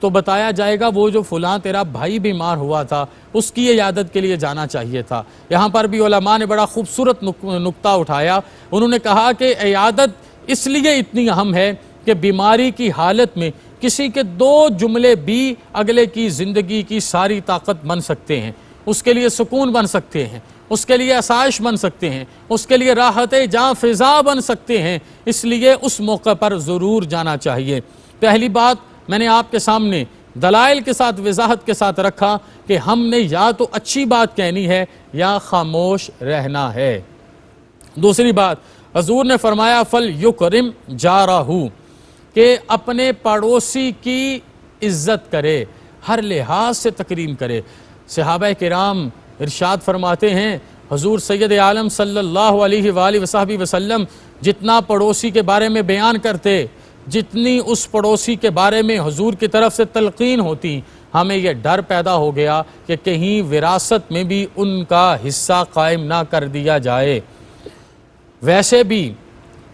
تو بتایا جائے گا وہ جو فلاں تیرا بھائی بیمار ہوا تھا اس کی عیادت کے لیے جانا چاہیے تھا۔ یہاں پر بھی علماء نے بڑا خوبصورت نقطہ اٹھایا، انہوں نے کہا کہ عیادت اس لیے اتنی اہم ہے کہ بیماری کی حالت میں کسی کے 2 جملے بھی اگلے کی زندگی کی ساری طاقت بن سکتے ہیں، اس کے لیے سکون بن سکتے ہیں، اس کے لیے آسائش بن سکتے ہیں، اس کے لیے راحت جاں فضا بن سکتے ہیں، اس لیے اس موقع پر ضرور جانا چاہیے۔ پہلی بات میں نے آپ کے سامنے دلائل کے ساتھ وضاحت کے ساتھ رکھا کہ ہم نے یا تو اچھی بات کہنی ہے یا خاموش رہنا ہے۔ دوسری بات حضور نے فرمایا فَلْيُكْرِمْ جَارَهُ کہ اپنے پڑوسی کی عزت کرے، ہر لحاظ سے تکریم کرے۔ صحابہ کرام ارشاد فرماتے ہیں حضور سید عالم صلی اللہ علیہ وآلہ وصحبہ وسلم جتنا پڑوسی کے بارے میں بیان کرتے، جتنی اس پڑوسی کے بارے میں حضور کی طرف سے تلقین ہوتی، ہمیں یہ ڈر پیدا ہو گیا کہ کہیں وراثت میں بھی ان کا حصہ قائم نہ کر دیا جائے۔ ویسے بھی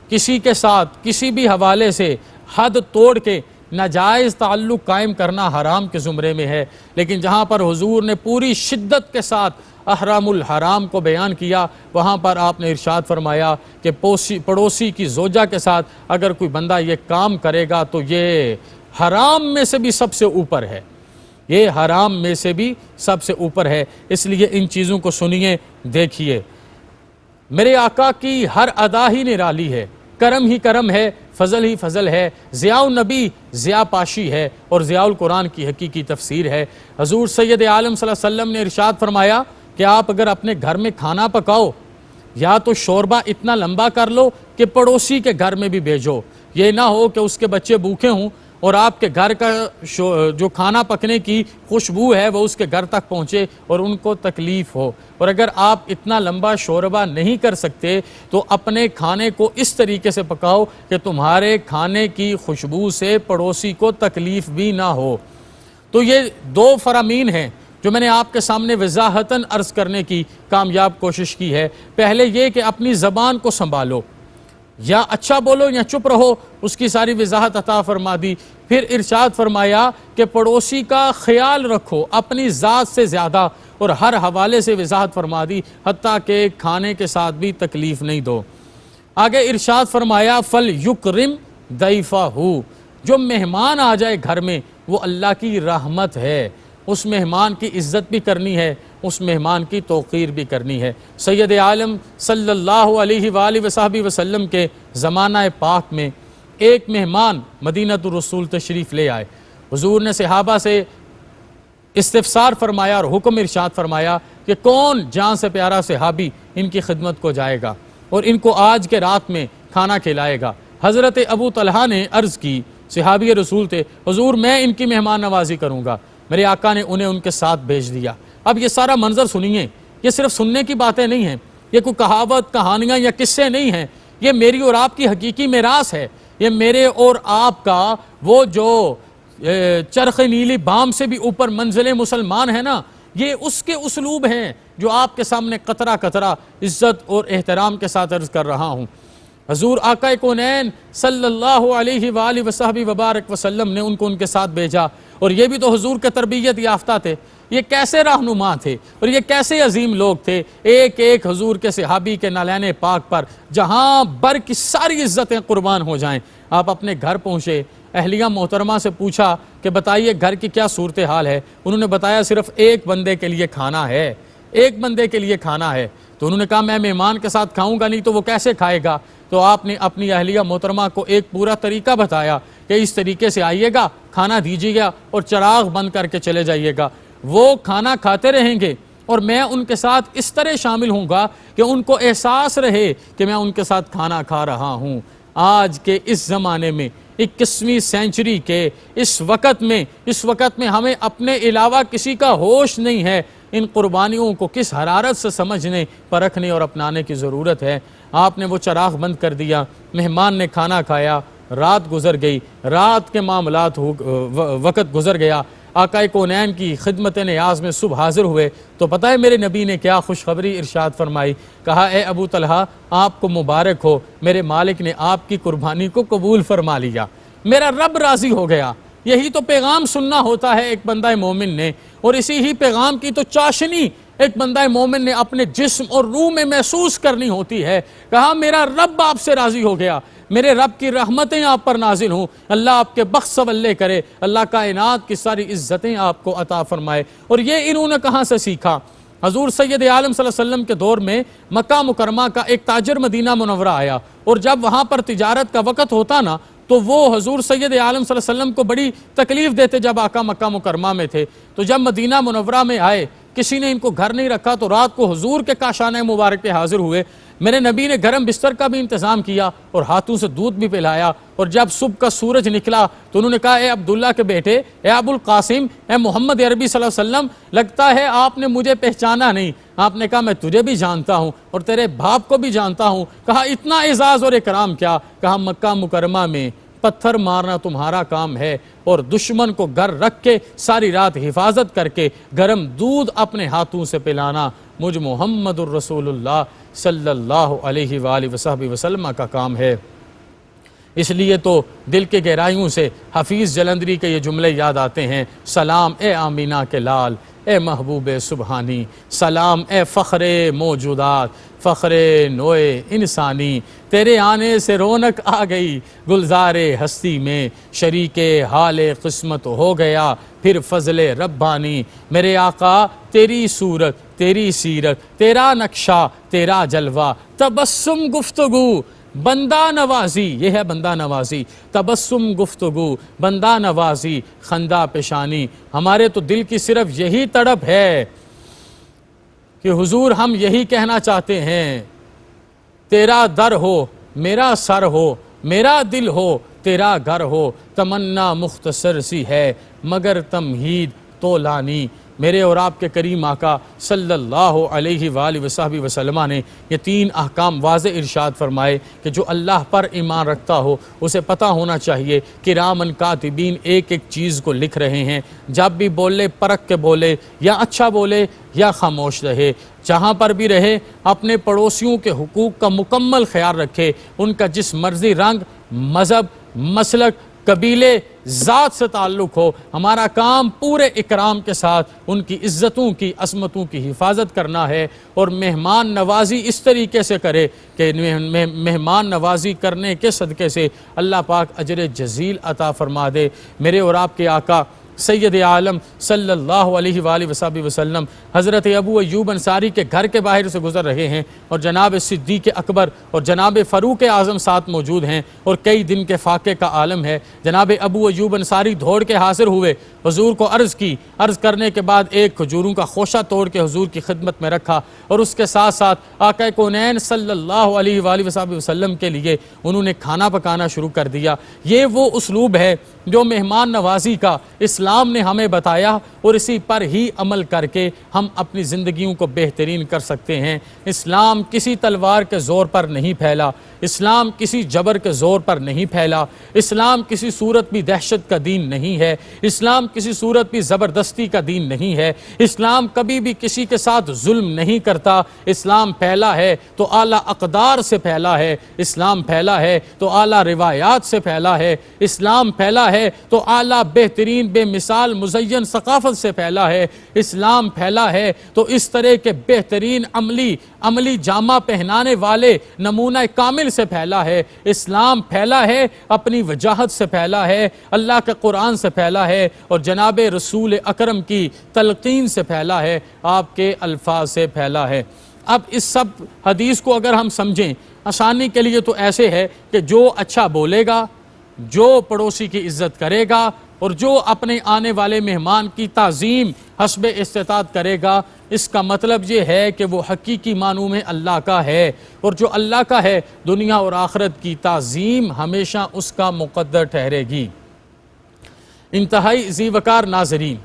کسی کے ساتھ کسی بھی حوالے سے حد توڑ کے ناجائز تعلق قائم کرنا حرام کے زمرے میں ہے، لیکن جہاں پر حضور نے پوری شدت کے ساتھ احرام الحرام کو بیان کیا، وہاں پر آپ نے ارشاد فرمایا کہ پڑوسی کی زوجہ کے ساتھ اگر کوئی بندہ یہ کام کرے گا تو یہ حرام میں سے بھی سب سے اوپر ہے، یہ حرام میں سے بھی سب سے اوپر ہے۔ اس لیے ان چیزوں کو سنیے، دیکھیے۔ میرے آقا کی ہر ادا ہی نرالی ہے، کرم ہی کرم ہے، فضل ہی فضل ہے، ضیاء النبی ضیاء پاشی ہے اور ضیاء القرآن کی حقیقی تفسیر ہے۔ حضور سید عالم صلی اللہ علیہ وسلم نے ارشاد فرمایا کہ آپ اگر اپنے گھر میں کھانا پکاؤ یا تو شوربہ اتنا لمبا کر لو کہ پڑوسی کے گھر میں بھی بھیجو، یہ نہ ہو کہ اس کے بچے بھوکے ہوں اور آپ کے گھر کا جو کھانا پکنے کی خوشبو ہے وہ اس کے گھر تک پہنچے اور ان کو تکلیف ہو۔ اور اگر آپ اتنا لمبا شوربہ نہیں کر سکتے تو اپنے کھانے کو اس طریقے سے پکاؤ کہ تمہارے کھانے کی خوشبو سے پڑوسی کو تکلیف بھی نہ ہو۔ تو یہ 2 فرامین ہیں جو میں نے آپ کے سامنے وضاحتاً عرض کرنے کی کامیاب کوشش کی ہے۔ پہلے یہ کہ اپنی زبان کو سنبھالو، یا اچھا بولو یا چپ رہو، اس کی ساری وضاحت عطا فرما دی۔ پھر ارشاد فرمایا کہ پڑوسی کا خیال رکھو اپنی ذات سے زیادہ، اور ہر حوالے سے وضاحت فرما دی، حتیٰ کہ کھانے کے ساتھ بھی تکلیف نہیں دو۔ آگے ارشاد فرمایا فَلْيُكْرِمْ ضَيْفَهُ جو مہمان آ جائے گھر میں وہ اللہ کی رحمت ہے، اس مہمان کی عزت بھی کرنی ہے، اس مہمان کی توقیر بھی کرنی ہے۔ سید عالم صلی اللہ علیہ وآلہ وصحبہ وسلم کے زمانہ پاک میں ایک مہمان مدینہ الرسول تشریف لے آئے۔ حضور نے صحابہ سے استفسار فرمایا اور حکم ارشاد فرمایا کہ کون جان سے پیارا صحابی ان کی خدمت کو جائے گا اور ان کو آج کے رات میں کھانا کھلائے گا۔ حضرت ابو طلحہ نے عرض کی، صحابی رسول تھے، حضور میں ان کی مہمان نوازی کروں گا۔ میرے آقا نے انہیں ان کے ساتھ بھیج دیا۔ اب یہ سارا منظر سنیے، یہ صرف سننے کی باتیں نہیں ہیں، یہ کوئی کہاوت کہانیاں یا قصے نہیں ہیں، یہ میری اور آپ کی حقیقی میراث ہے۔ یہ میرے اور آپ کا وہ جو چرخ نیلی بام سے بھی اوپر منزل مسلمان ہے نا، یہ اس کے اسلوب ہیں جو آپ کے سامنے قطرہ قطرہ عزت اور احترام کے ساتھ عرض کر رہا ہوں۔ حضور آقا کونین صلی اللہ علیہ وآلہ وصحبہ وبارک وسلم نے ان کو ان کے ساتھ بھیجا، اور یہ بھی تو حضور کے تربیت یافتہ تھے، یہ کیسے رہنما تھے اور یہ کیسے عظیم لوگ تھے۔ ایک ایک حضور کے صحابی کے نالین پاک پر جہاں بر کی ساری عزتیں قربان ہو جائیں۔ آپ اپنے گھر پہنچے، اہلیہ محترمہ سے پوچھا کہ بتائیے گھر کی کیا صورتحال ہے۔ انہوں نے بتایا صرف ایک بندے کے لیے کھانا ہے، ایک بندے کے لیے کھانا ہے۔ تو انہوں نے کہا میں مہمان کے ساتھ کھاؤں گا نہیں تو وہ کیسے کھائے گا؟ تو آپ نے اپنی اہلیہ محترمہ کو ایک پورا طریقہ بتایا کہ اس طریقے سے آئیے گا، کھانا دیجیے گا اور چراغ بند کر کے چلے جائیے گا۔ وہ کھانا کھاتے رہیں گے اور میں ان کے ساتھ اس طرح شامل ہوں گا کہ ان کو احساس رہے کہ میں ان کے ساتھ کھانا کھا رہا ہوں۔ آج کے اس زمانے میں 21ویں سینچری کے اس وقت میں ہمیں اپنے علاوہ کسی کا ہوش نہیں ہے۔ ان قربانیوں کو کس حرارت سے سمجھنے، پرکھنے اور اپنانے کی ضرورت ہے۔ آپ نے وہ چراغ بند کر دیا، مہمان نے کھانا کھایا، رات گزر گئی، رات کے معاملات وقت گزر گیا۔ آقا کونین کی خدمت نیاز میں صبح حاضر ہوئے تو پتہ ہے میرے نبی نے کیا خوشخبری ارشاد فرمائی؟ کہا اے ابو طلحہ آپ کو مبارک ہو، میرے مالک نے آپ کی قربانی کو قبول فرما لیا، میرا رب راضی ہو گیا۔ یہی تو پیغام سننا ہوتا ہے ایک بندہ مومن نے، اور اسی ہی پیغام کی تو چاشنی ایک بندہ مومن نے اپنے جسم اور روح میں محسوس کرنی ہوتی ہے۔ کہا میرا رب آپ سے راضی ہو گیا، میرے رب کی رحمتیں آپ پر نازل ہوں، اللہ آپ کے بخت سولے کرے، اللہ کائنات کی ساری عزتیں آپ کو عطا فرمائے۔ اور یہ انہوں نے کہاں سے سیکھا؟ حضور سید عالم صلی اللہ علیہ وسلم کے دور میں مکہ مکرمہ کا ایک تاجر مدینہ منورہ آیا، اور جب وہاں پر تجارت کا وقت ہوتا نا تو وہ حضور سید عالم صلی اللہ علیہ وسلم کو بڑی تکلیف دیتے جب آقا مکہ مکرمہ میں تھے۔ تو جب مدینہ منورہ میں آئے، کسی نے ان کو گھر نہیں رکھا تو رات کو حضور کے کاشانہ مبارک پہ حاضر ہوئے۔ میرے نبی نے گرم بستر کا بھی انتظام کیا اور ہاتھوں سے دودھ بھی پلایا، اور جب صبح کا سورج نکلا تو انہوں نے کہا اے عبداللہ کے بیٹے، اے ابو القاسم، اے محمد عربی صلی اللہ علیہ وسلم، لگتا ہے آپ نے مجھے پہچانا نہیں۔ آپ نے کہا میں تجھے بھی جانتا ہوں اور تیرے باپ کو بھی جانتا ہوں۔ کہا اتنا اعزاز اور اکرام کیا؟ کہا مکہ مکرمہ میں پتھر مارنا تمہارا کام ہے، اور دشمن کو گھر رکھ کے ساری رات حفاظت کر کے گرم دودھ اپنے ہاتھوں سے پلانا مجھ محمد الرسول اللہ صلی اللہ علیہ وآلہ وصحبہ وسلم کا کام ہے۔ اس لیے تو دل کے گہرائیوں سے حفیظ جلندری کے یہ جملے یاد آتے ہیں، سلام اے آمینہ کے لال، اے محبوب سبحانی، سلام اے فخر موجودات، فخر نوع انسانی، تیرے آنے سے رونق آ گئی گلزار ہستی میں، شریک حال قسمت ہو گیا پھر فضل ربانی۔ میرے آقا تیری صورت، تیری سیرت، تیرا نقشہ، تیرا جلوہ، تبسم گفتگو، بندہ نوازی، یہ ہے بندہ نوازی، تبسم گفتگو، بندہ نوازی، خندہ پیشانی۔ ہمارے تو دل کی صرف یہی تڑپ ہے کہ حضور ہم یہی کہنا چاہتے ہیں، تیرا در ہو میرا سر ہو، میرا دل ہو تیرا گھر ہو، تمنا مختصر سی ہے مگر تمہید طولانی۔ میرے اور آپ کے کریم آقا صلی اللہ علیہ وآلہ وصحبہ وسلم نے یہ تین احکام واضح ارشاد فرمائے کہ جو اللہ پر ایمان رکھتا ہو اسے پتہ ہونا چاہیے کرامن کاتبین ایک ایک چیز کو لکھ رہے ہیں، جب بھی بولے پرکھ کے بولے، یا اچھا بولے یا خاموش رہے، جہاں پر بھی رہے اپنے پڑوسیوں کے حقوق کا مکمل خیال رکھے، ان کا جس مرضی رنگ، مذہب، مسلک، قبیلے، ذات سے تعلق ہو، ہمارا کام پورے اکرام کے ساتھ ان کی عزتوں کی، عظمتوں کی حفاظت کرنا ہے، اور مہمان نوازی اس طریقے سے کرے کہ مہمان نوازی کرنے کے صدقے سے اللہ پاک اجر جزیل عطا فرما دے۔ میرے اور آپ کے آقا سید عالم صلی اللہ علیہ وآلہ وصحبہ وسلم حضرت ابو ایوب انصاری کے گھر کے باہر سے گزر رہے ہیں، اور جناب صدیق اکبر اور جناب فاروق اعظم ساتھ موجود ہیں، اور کئی دن کے فاقے کا عالم ہے۔ جناب ابو ایوب انصاری دوڑ کے حاضر ہوئے، حضور کو عرض کی، عرض کرنے کے بعد ایک کھجوروں کا خوشہ توڑ کے حضور کی خدمت میں رکھا، اور اس کے ساتھ ساتھ آقا کونین صلی اللہ علیہ وآلہ وصحبہ وسلم کے لیے انہوں نے کھانا پکانا شروع کر دیا۔ یہ وہ اسلوب ہے جو مہمان نوازی کا اسلام نے ہمیں بتایا، اور اسی پر ہی عمل کر کے ہم اپنی زندگیوں کو بہترین کر سکتے ہیں۔ اسلام کسی تلوار کے زور پر نہیں پھیلا، اسلام کسی جبر کے زور پر نہیں پھیلا، اسلام کسی صورت بھی دہشت کا دین نہیں ہے، اسلام کسی صورت بھی زبردستی کا دین نہیں ہے، اسلام کبھی بھی کسی کے ساتھ ظلم نہیں کرتا۔ اسلام پھیلا ہے تو اعلیٰ اقدار سے پھیلا ہے، اسلام پھیلا ہے تو اعلیٰ روایات سے پھیلا ہے، اسلام پھیلا ہے تو اعلیٰ بہترین بے مثال مزین ثقافت سے پھیلا ہے، اسلام پھیلا ہے تو اس طرح کے بہترین عملی جامہ پہنانے والے نمونہ کامل سے پھیلا ہے، اسلام پھیلا ہے اپنی وجاہت سے پھیلا ہے، اللہ کے قرآن سے پھیلا ہے، اور جناب رسول اکرم کی تلقین سے پھیلا ہے، آپ کے الفاظ سے پھیلا ہے۔ اب اس سب حدیث کو اگر ہم سمجھیں آسانی کے لیے تو ایسے ہے کہ جو اچھا بولے گا، جو پڑوسی کی عزت کرے گا، اور جو اپنے آنے والے مہمان کی تعظیم حسب استطاعت کرے گا، اس کا مطلب یہ ہے کہ وہ حقیقی معنوں میں اللہ کا ہے، اور جو اللہ کا ہے دنیا اور آخرت کی تعظیم ہمیشہ اس کا مقدر ٹھہرے گی۔ انتہائی ذی وقار ناظرین،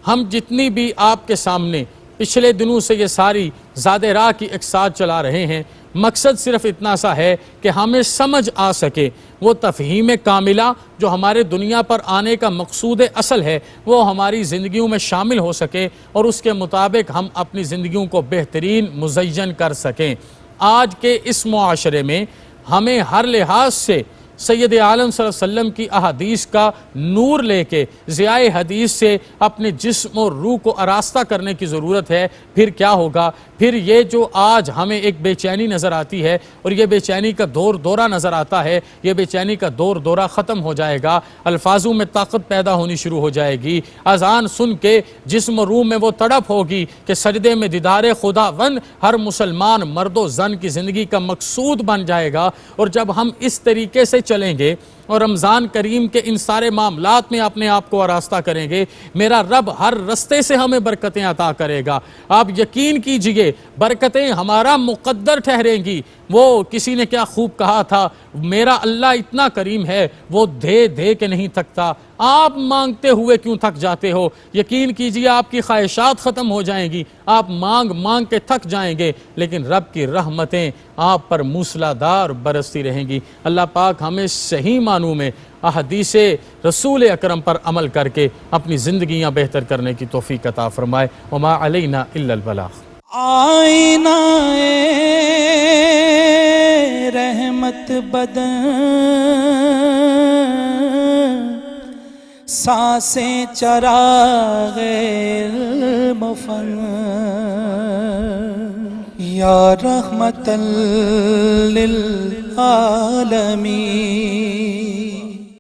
ہم جتنی بھی آپ کے سامنے پچھلے دنوں سے یہ ساری زاد راہ کی اقساط چلا رہے ہیں، مقصد صرف اتنا سا ہے کہ ہمیں سمجھ آ سکے وہ تفہیم کاملہ جو ہمارے دنیا پر آنے کا مقصود اصل ہے، وہ ہماری زندگیوں میں شامل ہو سکے، اور اس کے مطابق ہم اپنی زندگیوں کو بہترین مزین کر سکیں۔ آج کے اس معاشرے میں ہمیں ہر لحاظ سے سید عالم صلی اللہ علیہ وسلم کی احادیث کا نور لے کے ضیاء حدیث سے اپنے جسم اور روح کو آراستہ کرنے کی ضرورت ہے، پھر کیا ہوگا؟ پھر یہ جو آج ہمیں ایک بے چینی نظر آتی ہے اور یہ بے چینی کا دور دورہ نظر آتا ہے، یہ بے چینی کا دور دورہ ختم ہو جائے گا، الفاظوں میں طاقت پیدا ہونی شروع ہو جائے گی، اذان سن کے جسم و روح میں وہ تڑپ ہوگی کہ سجدے میں دیدار خداوند ہر مسلمان مرد و زن کی زندگی کا مقصود بن جائے گا۔ اور جب ہم اس طریقے سے چلیں گے اور رمضان کریم کے ان سارے معاملات میں اپنے آپ کو آراستہ کریں گے، میرا رب ہر رستے سے ہمیں برکتیں عطا کرے گا۔ آپ یقین کیجئے برکتیں ہمارا مقدر ٹھہریں گی۔ وہ کسی نے کیا خوب کہا تھا، میرا اللہ اتنا کریم ہے وہ دے دے کے نہیں تھکتا، آپ مانگتے ہوئے کیوں تھک جاتے ہو؟ یقین کیجئے آپ کی خواہشات ختم ہو جائیں گی، آپ مانگ مانگ کے تھک جائیں گے، لیکن رب کی رحمتیں آپ پر موسلادھار برستی رہیں گی۔ اللہ پاک ہمیں صحیح معنوں میں احادیث رسول اکرم پر عمل کر کے اپنی زندگیاں بہتر کرنے کی توفیق عطا فرمائے۔ وما علینا الا البلاغ۔ آئینہ رحمت بدن، سانسیں چراغ علم و فن، یا رحمت للعالمین۔